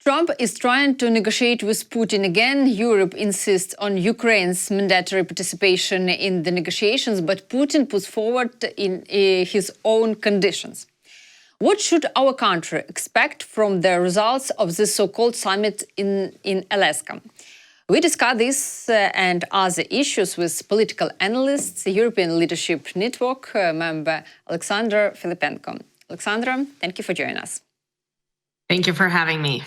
Trump is trying to negotiate with Putin again. Europe insists on Ukraine's mandatory participation in the negotiations, but Putin puts forward in his own conditions. What should our country expect from the results of this so-called summit in Alaska? We discuss this and other issues with political analysts, European Leadership Network member Alexandra Filippenko. Alexandra, thank you for joining us. Thank you for having me.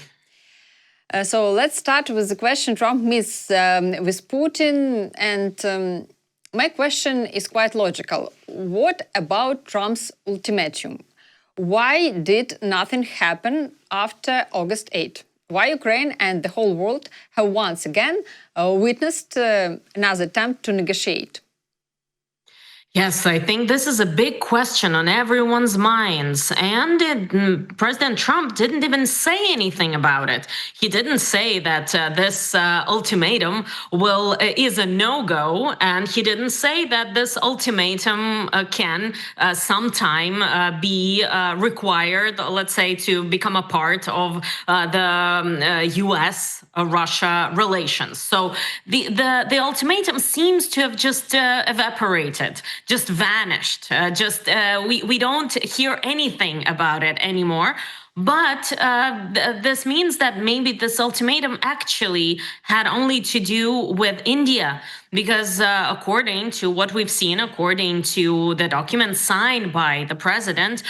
So let's start with the question Trump meets with Putin. And my question is quite logical. What about Trump's ultimatum? Why did nothing happen after August 8? Why Ukraine and the whole world have once again witnessed another attempt to negotiate? Yes, I think this is a big question on everyone's minds. And President Trump didn't even say anything about it. He didn't say that this ultimatum is a no-go. And he didn't say that this ultimatum can sometime be required, let's say, to become a part of the US-Russia relations. So the ultimatum seems to have just evaporated. Just vanished. We don't hear anything about it anymore. But this means that maybe this ultimatum actually had only to do with India, because according to what we've seen, according to the documents signed by the president,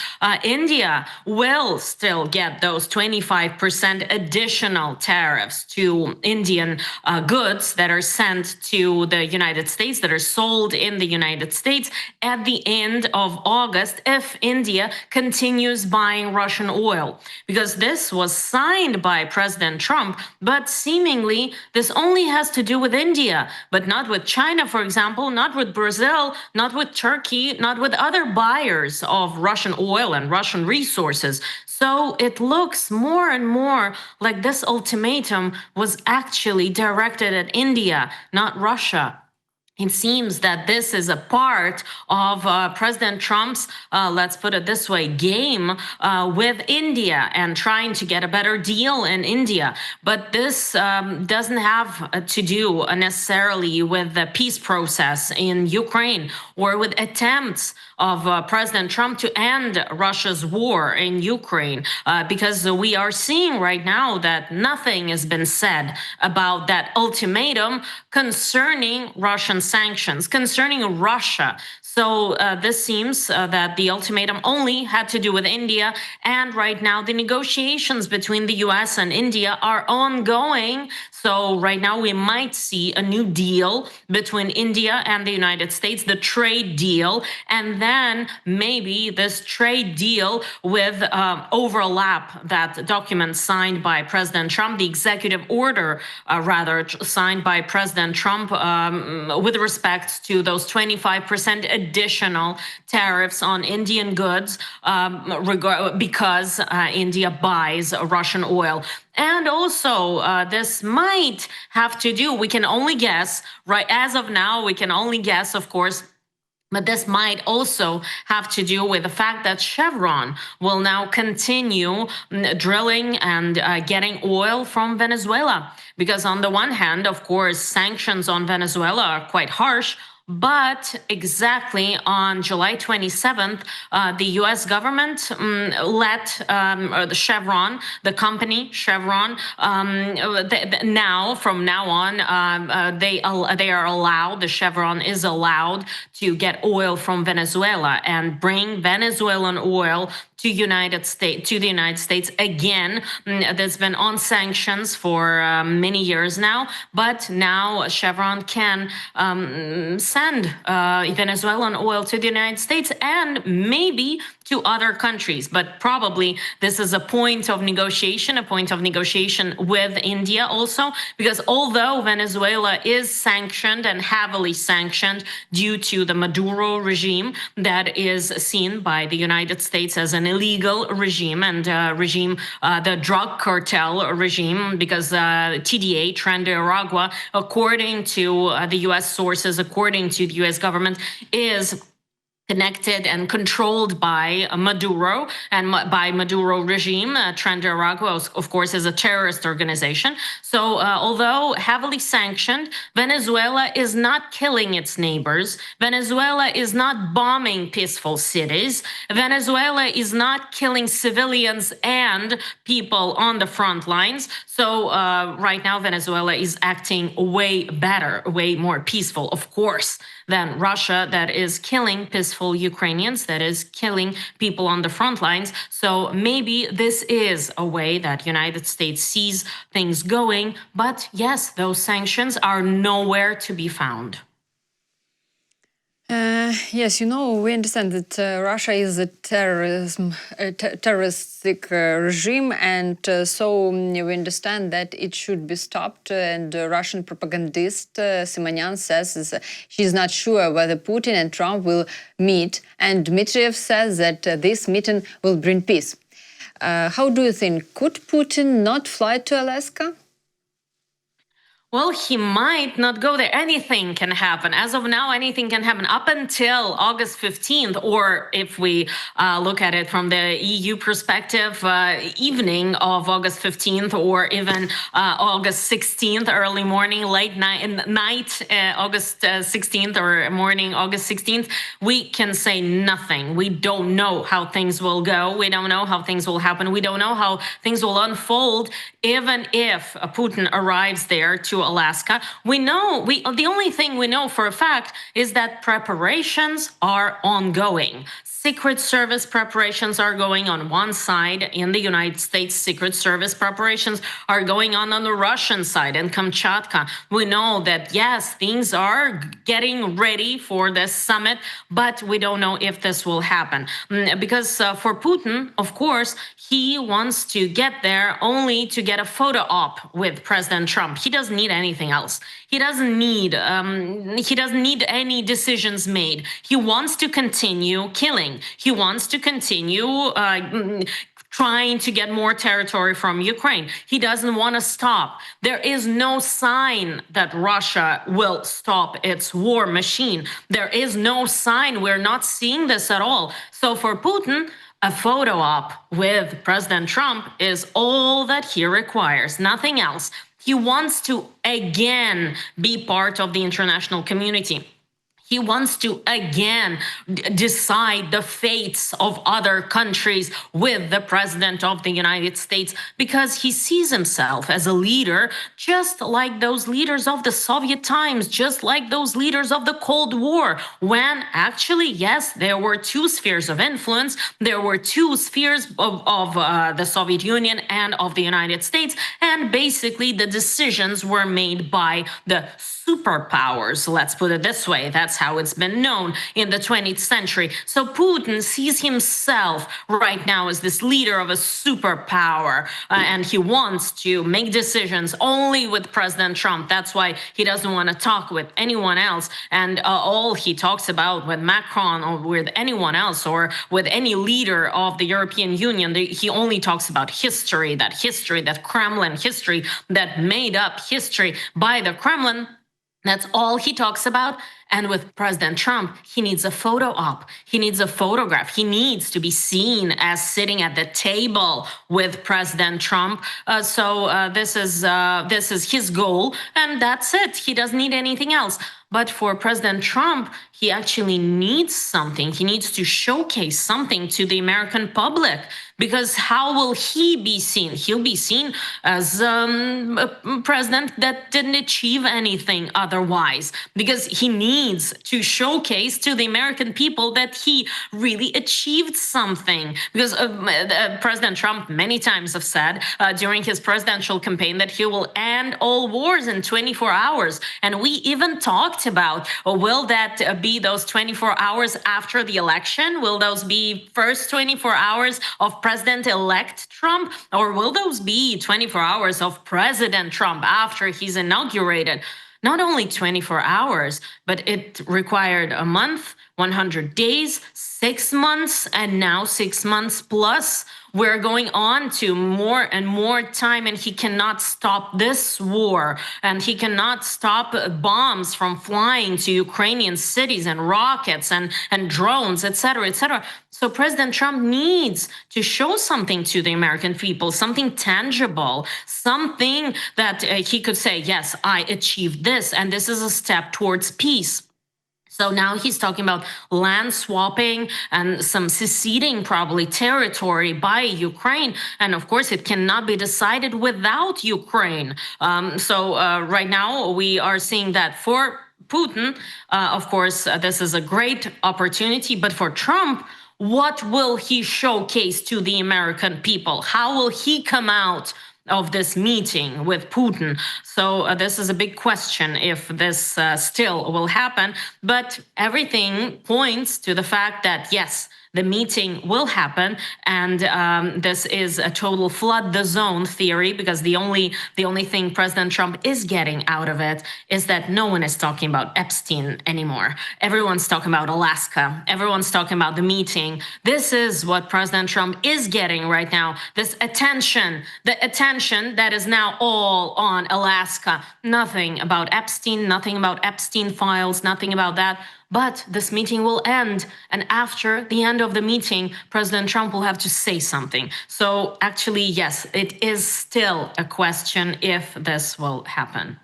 India will still get those 25% additional tariffs to Indian goods that are sent to the United States, that are sold in the United States at the end of August, if India continues buying Russian oil. Because this was signed by President Trump, but seemingly this only has to do with India, but not with China, for example, not with Brazil, not with Turkey, not with other buyers of Russian oil and Russian resources. So it looks more and more like this ultimatum was actually directed at India, not Russia. It seems that this is a part of President Trump's, let's put it this way, game with India and trying to get a better deal in India. But this doesn't have to do necessarily with the peace process in Ukraine or with attempts of President Trump to end Russia's war in Ukraine, because we are seeing right now that nothing has been said about that ultimatum concerning Russian sanctions, concerning Russia. So this seems that the ultimatum only had to do with India, and right now the negotiations between the US and India are ongoing. So right now we might see a new deal between India and the United States, the trade deal, and then maybe this trade deal with overlap that document signed by President Trump, the executive order rather signed by President Trump with respect to those 25% additional tariffs on Indian goods because India buys Russian oil. And also, this might have to do, we can only guess, right? As of now, we can only guess, of course, but this might also have to do with the fact that Chevron will now continue drilling and getting oil from Venezuela. Because on the one hand, of course, sanctions on Venezuela are quite harsh, but exactly on July 27th, the U.S. government let the Chevron, the company Chevron, from now on, they are allowed, the Chevron is allowed to get oil from Venezuela and bring Venezuelan oil to the United States again. That's been on sanctions for many years now, but now Chevron can send Venezuelan oil to the United States and maybe to other countries. But probably this is a point of negotiation with India also, because although Venezuela is sanctioned and heavily sanctioned due to the Maduro regime that is seen by the United States as an illegal regime and the drug cartel regime, because TDA, Tren de Aragua, according to the U.S. sources, according to the U.S. government, is connected and controlled by Maduro and by Maduro regime. Tren Aragua, of course, is a terrorist organization. So although heavily sanctioned, Venezuela is not killing its neighbors. Venezuela is not bombing peaceful cities. Venezuela is not killing civilians and people on the front lines. So right now, Venezuela is acting way better, way more peaceful, of course, than Russia, that is killing peaceful Ukrainians, that is killing people on the front lines. So maybe this is a way that United States sees things going. But yes, those sanctions are nowhere to be found. Yes, we understand that Russia is a terroristic regime, and so we understand that it should be stopped. And Russian propagandist Simonyan says she's not sure whether Putin and Trump will meet, and Dmitriev says that this meeting will bring peace. How do you think? Could Putin not fly to Alaska? Well, he might not go there. Anything can happen. As of now, anything can happen up until August 15th, or if we look at it from the EU perspective, evening of August 15th, or even August 16th, early morning, late night, August 16th, or morning, August 16th, we can say nothing. We don't know how things will go. We don't know how things will happen. We don't know how things will unfold, even if Putin arrives there to Alaska. The only thing we know for a fact is that preparations are ongoing. Secret Service preparations are going on one side in the United States. Secret Service preparations are going on the Russian side in Kamchatka. We know that, yes, things are getting ready for this summit, but we don't know if this will happen. Because for Putin, of course, he wants to get there only to get a photo op with President Trump. He doesn't need anything else. He doesn't need any decisions made. He wants to continue killing. He wants to continue trying to get more territory from Ukraine. He doesn't want to stop. There is no sign that Russia will stop its war machine. There is no sign. We're not seeing this at all. So for Putin, a photo op with President Trump is all that he requires, nothing else. He wants to again be part of the international community. He wants to again decide the fates of other countries with the president of the United States, because he sees himself as a leader, just like those leaders of the Soviet times, just like those leaders of the Cold War, when actually, yes, there were two spheres of influence. There were two spheres of the Soviet Union and of the United States, and basically the decisions were made by the superpowers, let's put it this way. That's how it's been known in the 20th century. So Putin sees himself right now as this leader of a superpower, and he wants to make decisions only with President Trump. That's why he doesn't want to talk with anyone else. And all he talks about with Macron or with anyone else or with any leader of the European Union, he only talks about history, that Kremlin history, that made up history by the Kremlin. That's all he talks about. And with President Trump, he needs a photo op. He needs a photograph. He needs to be seen as sitting at the table with President Trump. So this is his goal, and that's it. He doesn't need anything else. But for President Trump, he actually needs something. He needs to showcase something to the American public, because how will he be seen? He'll be seen as a president that didn't achieve anything otherwise, because he needs to showcase to the American people that he really achieved something. Because President Trump many times have said during his presidential campaign that he will end all wars in 24 hours. And we even talked about, will that be those 24 hours after the election? Will those be first 24 hours of President-elect Trump? Or will those be 24 hours of President Trump after he's inaugurated? Not only 24 hours, but it required a month 100 days, 6 months, and now 6 months plus. We're going on to more and more time, and he cannot stop this war, and he cannot stop bombs from flying to Ukrainian cities and rockets and drones, etc., etc. So President Trump needs to show something to the American people, something tangible, something that he could say, yes, I achieved this, and this is a step towards peace. So now he's talking about land swapping and some seceding, probably, territory by Ukraine. And of course, it cannot be decided without Ukraine. So right now we are seeing that for Putin, of course, this is a great opportunity. But for Trump, what will he showcase to the American people? How will he come out of this meeting with Putin? So this is a big question if this still will happen. But everything points to the fact that, yes, the meeting will happen, and this is a total flood the zone theory, because the only thing President Trump is getting out of it is that no one is talking about Epstein anymore. Everyone's talking about Alaska. Everyone's talking about the meeting. This is what President Trump is getting right now. This attention, the attention that is now all on Alaska. Nothing about Epstein, nothing about Epstein files, nothing about that. But this meeting will end, and after the end of the meeting, President Trump will have to say something. So actually, yes, it is still a question if this will happen.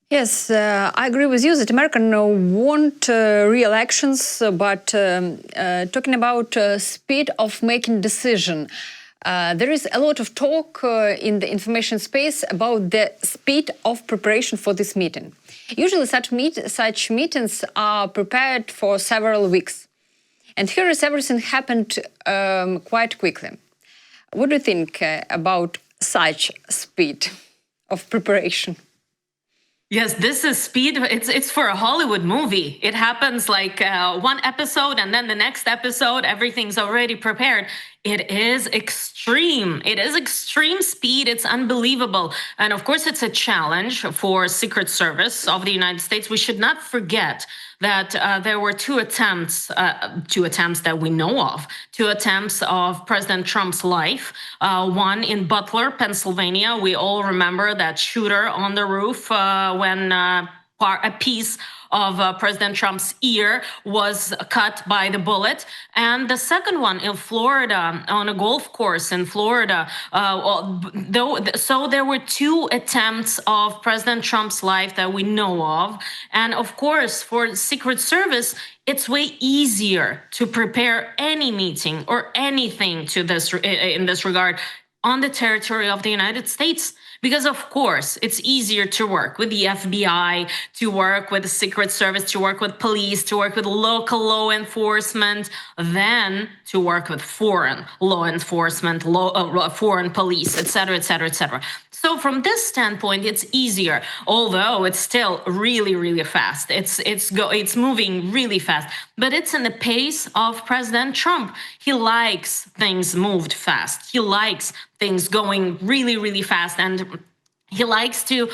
Yes, I agree with you that America want real actions, but talking about speed of making decision, there is a lot of talk in the information space about the speed of preparation for this meeting. Usually such meetings are prepared for several weeks. And here is everything happened quite quickly. What do you think about such speed of preparation? Yes, this is speed. It's for a Hollywood movie. It happens like one episode, and then the next episode, everything's already prepared. It is extreme. It is extreme speed. It's unbelievable. And of course, it's a challenge for Secret Service of the United States. We should not forget that there were two attempts that we know of, two attempts of President Trump's life. One in Butler, Pennsylvania. We all remember that shooter on the roof when a piece of President Trump's ear was cut by the bullet. And the second one in Florida, on a golf course in Florida. So there were two attempts of President Trump's life that we know of. And of course, for Secret Service, it's way easier to prepare any meeting or anything to this in this regard on the territory of the United States. Because, of course, it's easier to work with the FBI, to work with the Secret Service, to work with police, to work with local law enforcement, than to work with foreign law enforcement, foreign police, etc., etc., etc. So from this standpoint, it's easier, although it's still really, really fast. It's moving really fast, but it's in the pace of President Trump. He likes things moved fast. He likes things going really, really fast, and he likes to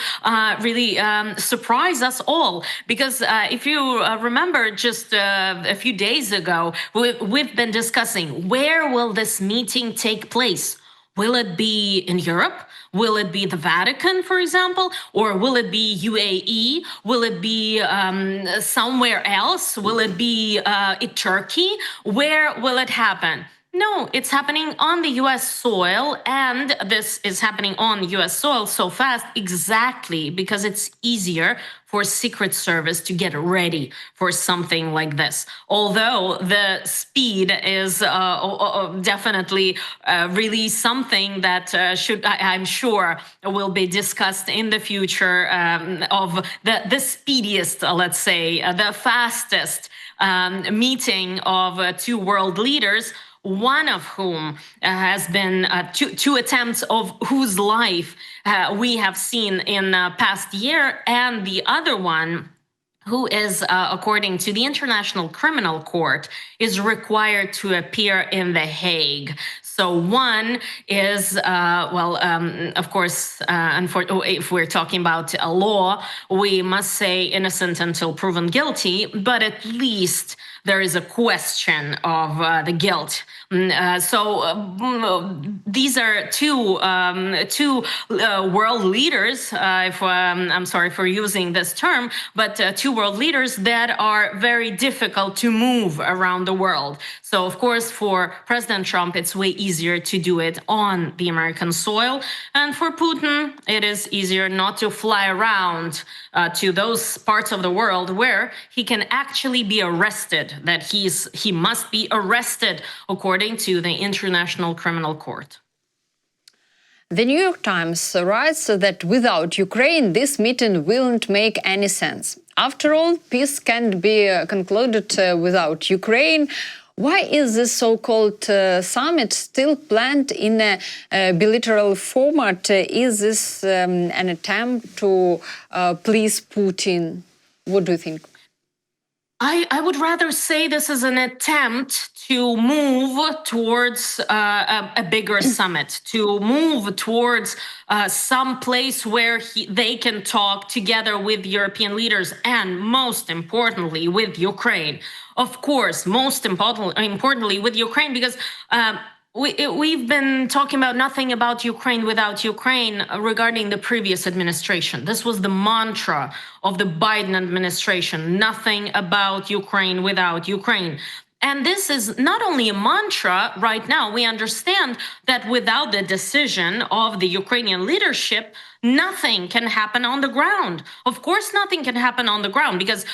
really surprise us all. Because if you remember, just a few days ago, we've been discussing, where will this meeting take place? Will it be in Europe? Will it be the Vatican, for example? Or will it be UAE? Will it be somewhere else? Will it be Turkey? Where will it happen? No, it's happening on the US soil, and this is happening on US soil so fast exactly because it's easier for Secret Service to get ready for something like this. Although the speed is definitely really something that I'm sure will be discussed in the future, of the speediest, let's say, the fastest meeting of two world leaders, one of whom has been two attempts of whose life we have seen in the past year, and the other one, who is, according to the International Criminal Court, is required to appear in The Hague. So one is, of course, if we're talking about a law, we must say innocent until proven guilty, but at least there is a question of the guilt. These are two world leaders, I'm sorry for using this term, but two world leaders that are very difficult to move around the world. So, of course, for President Trump, it's way easier to do it on the American soil. And for Putin, it is easier not to fly around to those parts of the world where he can actually be arrested, that he must be arrested according to the International Criminal Court. The New York Times writes that without Ukraine, this meeting wouldn't make any sense. After all, peace can't be concluded without Ukraine. Why is this so-called summit still planned in a bilateral format? Is this an attempt to please Putin? What do you think? I would rather say this is an attempt to move towards a bigger summit, to move towards some place where they can talk together with European leaders and, most importantly, with Ukraine. Of course, most importantly with Ukraine, because we've been talking about nothing about Ukraine without Ukraine regarding the previous administration. This was the mantra of the Biden administration, nothing about Ukraine without Ukraine. And this is not only a mantra right now. We understand that without the decision of the Ukrainian leadership, nothing can happen on the ground. Of course, nothing can happen on the ground because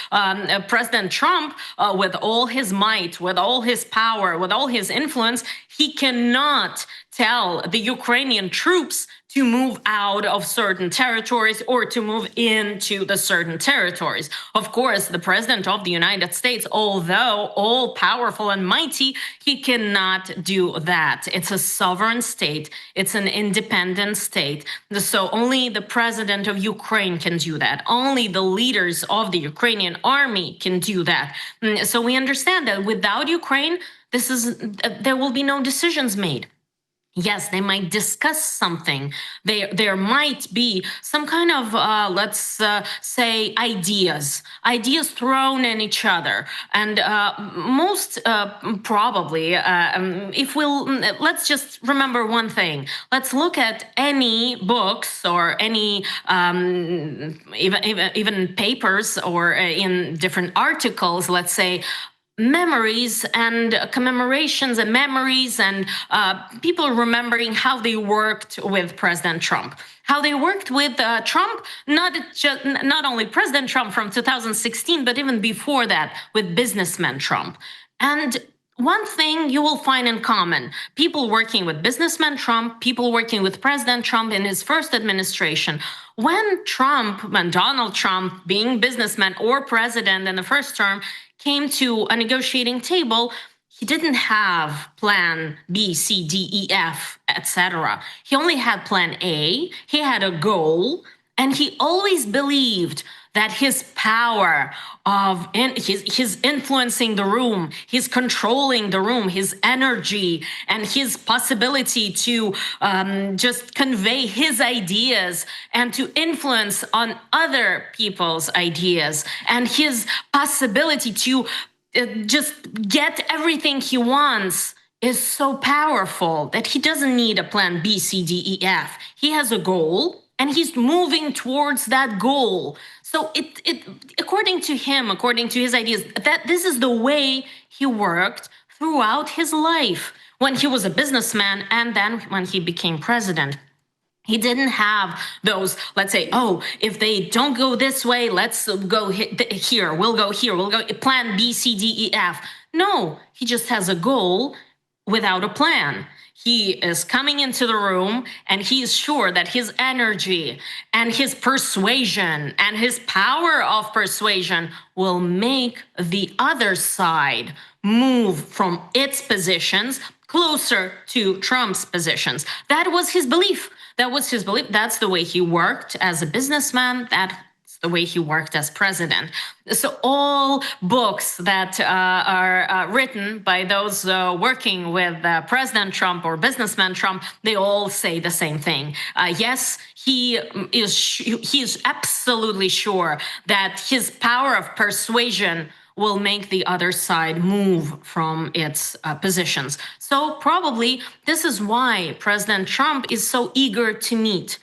President Trump, with all his might, with all his power, with all his influence, he cannot tell the Ukrainian troops to move out of certain territories or to move into the certain territories. Of course, the President of the United States, although all powerful and mighty, he cannot do that. It's a sovereign state. It's an independent state. So only the President of Ukraine can do that. Only the leaders of the Ukrainian army can do that. So we understand that without Ukraine, there will be no decisions made. Yes, they might discuss something. There might be some kind of, let's say, ideas thrown at each other. And most probably, let's just remember one thing. Let's look at any books or any even papers or in different articles, let's say, memories and commemorations and memories and people remembering how they worked with President Trump, how they worked with Trump, not only President Trump from 2016, but even before that with businessman Trump. And one thing you will find in common, people working with businessman Trump, people working with President Trump in his first administration, when Donald Trump, being businessman or president in the first term, came to a negotiating table, he didn't have plan B, C, D, E, F, etc. He only had plan A, he had a goal, and he always believed that his power of his influencing the room, his controlling the room, his energy, and his possibility to just convey his ideas and to influence on other people's ideas, and his possibility to just get everything he wants is so powerful that he doesn't need a plan B, C, D, E, F. He has a goal, and he's moving towards that goal. So it according to him, according to his ideas, that this is the way he worked throughout his life when he was a businessman and then when he became president. He didn't have those, let's say, oh, if they don't go this way, let's go here, we'll go plan B, C, D, E, F. No, he just has a goal without a plan. He is coming into the room and he is sure that his energy and his persuasion and his power of persuasion will make the other side move from its positions closer to Trump's positions. That was his belief. That's the way he worked as a businessman. That's the way he worked as president. So all books that are written by those working with President Trump or businessman Trump, they all say the same thing. Yes, he is absolutely sure that his power of persuasion will make the other side move from its positions. So probably this is why President Trump is so eager to meet.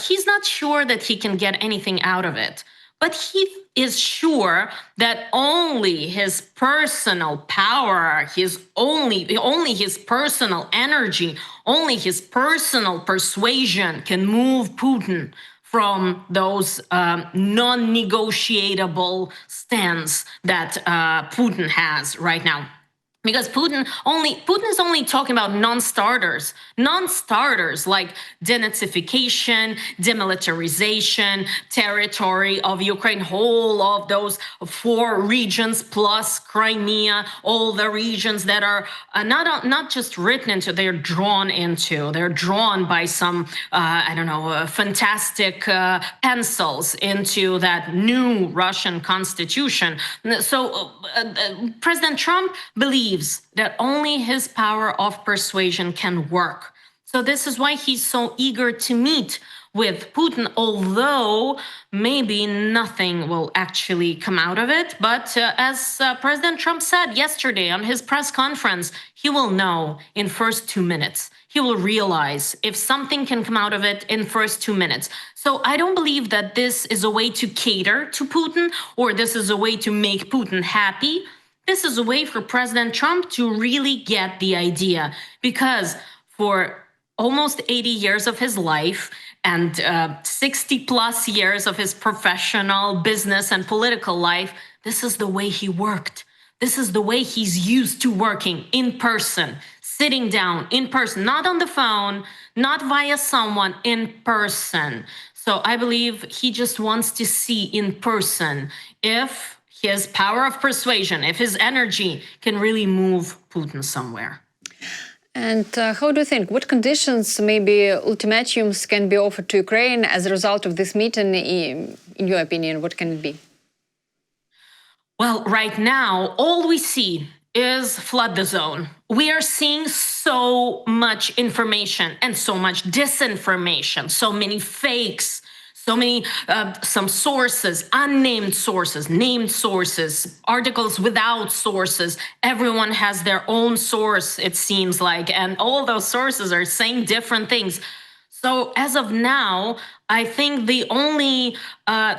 He's not sure that he can get anything out of it, but he is sure that only his personal power, only his personal energy, only his personal persuasion can move Putin from those non-negotiable stands that Putin has right now. Because Putin is only talking about non-starters like denazification, demilitarization, territory of Ukraine, whole of those 4 regions plus Crimea, all the regions that are not just written into, they're drawn into. They're drawn by some fantastic pencils into that new Russian constitution. So President Trump believes that only his power of persuasion can work. So this is why he's so eager to meet with Putin, although maybe nothing will actually come out of it. But as President Trump said yesterday on his press conference, he will know in first 2 minutes. He will realize if something can come out of it in first 2 minutes. So I don't believe that this is a way to cater to Putin or this is a way to make Putin happy. This is a way for President Trump to really get the idea, because for almost 80 years of his life and 60 plus years of his professional, business, and political life, this is the way he worked. This is the way he's used to working in person, sitting down in person, not on the phone, not via someone, in person. So I believe he just wants to see in person if his power of persuasion, if his energy can really move Putin somewhere. And how do you think, what conditions, maybe ultimatums, can be offered to Ukraine as a result of this meeting? In your opinion, what can it be? Well, right now, all we see is flood the zone. We are seeing so much information and so much disinformation, so many fakes, so many, some sources, unnamed sources, named sources, articles without sources. Everyone has their own source, it seems like, and all those sources are saying different things. So as of now, I think the only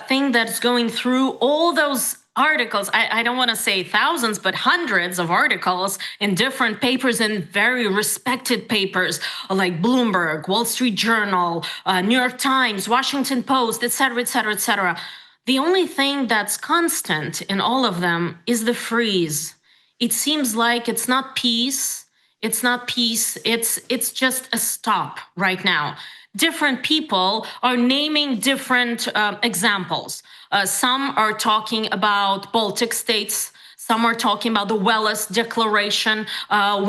thing that's going through all those articles, I don't want to say thousands, but hundreds of articles in different papers and very respected papers like Bloomberg, Wall Street Journal, New York Times, Washington Post, etc., etc., etc. The only thing that's constant in all of them is the freeze. It seems like it's not peace. It's not peace. It's just a stop right now. Different people are naming different examples. Some are talking about Baltic states. Some are talking about the Welles Declaration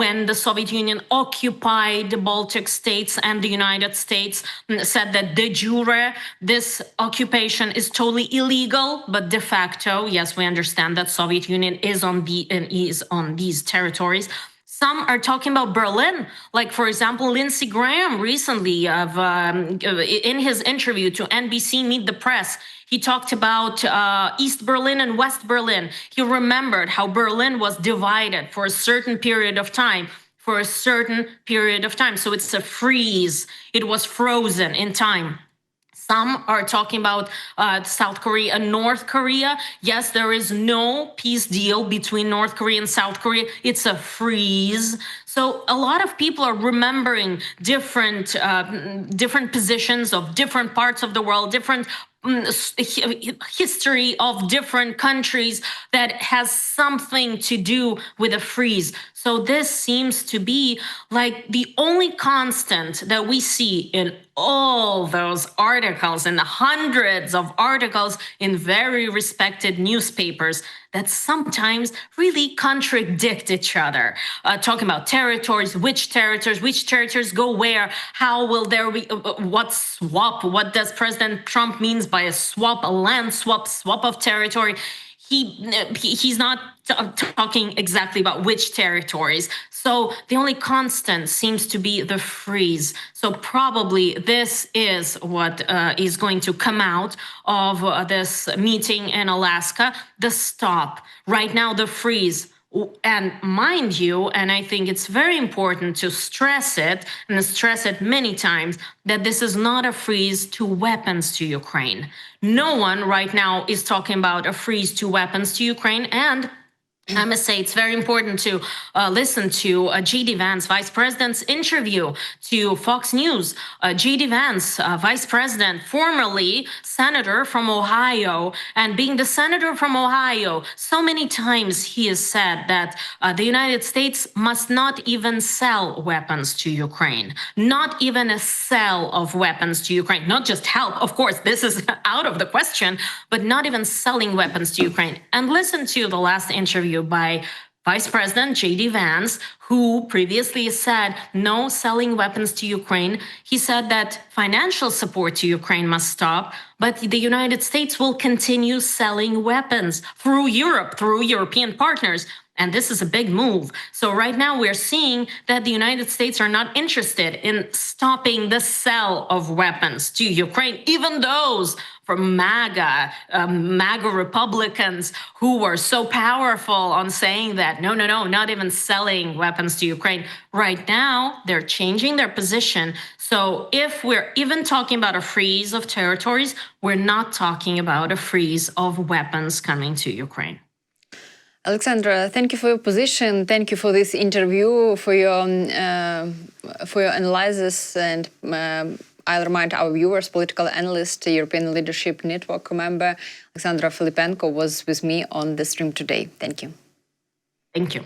when the Soviet Union occupied the Baltic states and the United States, said that de jure this occupation is totally illegal, but de facto, yes, we understand that Soviet Union is on these territories. Some are talking about Berlin, like, for example, Lindsey Graham recently in his interview to NBC Meet the Press, he talked about East Berlin and West Berlin. He remembered how Berlin was divided for a certain period of time, So it's a freeze. It was frozen in time. Some are talking about South Korea and North Korea. Yes, there is no peace deal between North Korea and South Korea. It's a freeze. So a lot of people are remembering different positions of different parts of the world, different history of different countries that has something to do with a freeze. So this seems to be like the only constant that we see in all those articles and the hundreds of articles in very respected newspapers that sometimes really contradict each other. Talking about territories, which territories go where, how will there be, what swap, what does President Trump means by a swap, a land swap of territory. He's not talking exactly about which territories. So the only constant seems to be the freeze. So probably this is what is going to come out of this meeting in Alaska, the stop. Right now, the freeze. And mind you, and I think it's very important to stress it, and stress it many times, that this is not a freeze to weapons to Ukraine. No one right now is talking about a freeze to weapons to Ukraine, and I must say it's very important to listen to J.D. Vance, Vice President's interview to Fox News. J.D. Vance, Vice President, formerly Senator from Ohio, and being the Senator from Ohio, so many times he has said that the United States must not even sell weapons to Ukraine, not even a sale of weapons to Ukraine, not just help. Of course, this is out of the question, but not even selling weapons to Ukraine. And listen to the last interview by Vice President J.D. Vance, who previously said no selling weapons to Ukraine. He said that financial support to Ukraine must stop, but the United States will continue selling weapons through Europe, through European partners. And this is a big move. So right now we're seeing that the United States are not interested in stopping the sale of weapons to Ukraine, even those from MAGA Republicans who were so powerful on saying that, no, not even selling weapons to Ukraine. Right now, they're changing their position. So if we're even talking about a freeze of territories, we're not talking about a freeze of weapons coming to Ukraine. Alexandra, thank you for your position. Thank you for this interview, for your analysis. And I'll remind our viewers, political analyst, European Leadership Network member, Alexandra Filippenko was with me on the stream today. Thank you. Thank you.